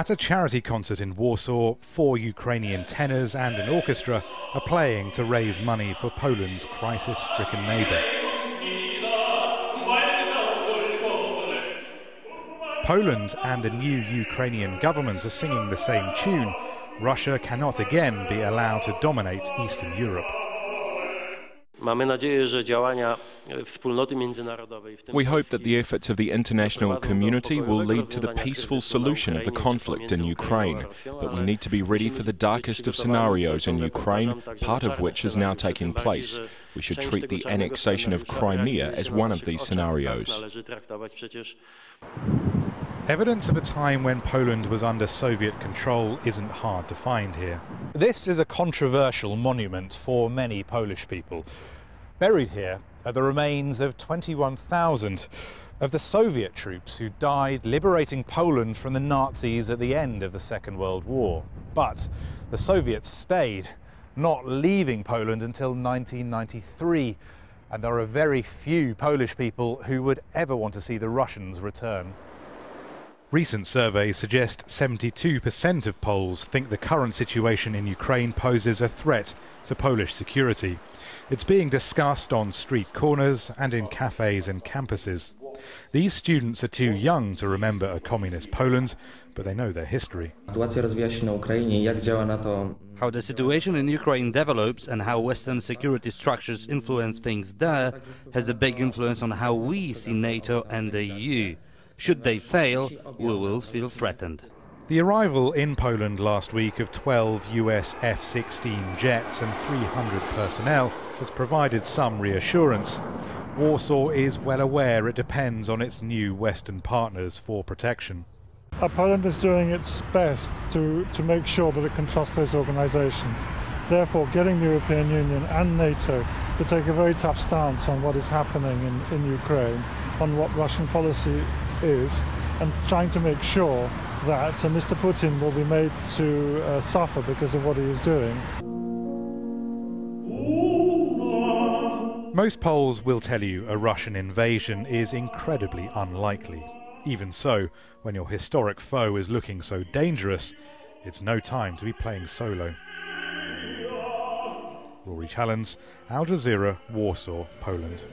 At a charity concert in Warsaw, 4 Ukrainian tenors and an orchestra are playing to raise money for Poland's crisis-stricken neighbour. Poland and the new Ukrainian government are singing the same tune. Russia cannot again be allowed to dominate Eastern Europe. We hope that the efforts of the international community will lead to the peaceful solution of the conflict in Ukraine, but we need to be ready for the darkest of scenarios in Ukraine, part of which is now taking place. We should treat the annexation of Crimea as one of these scenarios. Evidence of a time when Poland was under Soviet control isn't hard to find here. This is a controversial monument for many Polish people. Buried here are the remains of 21,000 of the Soviet troops who died liberating Poland from the Nazis at the end of the Second World War. But the Soviets stayed, not leaving Poland until 1993, and there are very few Polish people who would ever want to see the Russians return. Recent surveys suggest 72% of Poles think the current situation in Ukraine poses a threat to Polish security. It's being discussed on street corners and in cafes and campuses. These students are too young to remember a communist Poland, but they know their history. How the situation in Ukraine develops and how Western security structures influence things there has a big influence on how we see NATO and the EU. Should they fail, we will feel threatened. The arrival in Poland last week of 12 US F-16 jets and 300 personnel has provided some reassurance. Warsaw is well aware it depends on its new Western partners for protection. Poland is doing its best to make sure that it can trust those organisations. Therefore, getting the European Union and NATO to take a very tough stance on what is happening in Ukraine, on what Russian policy is, and trying to make sure that Mr. Putin will be made to suffer because of what he is doing. Most Poles will tell you a Russian invasion is incredibly unlikely. Even so, when your historic foe is looking so dangerous, it's no time to be playing solo. Rory, Challands, Jazeera, Warsaw, Poland.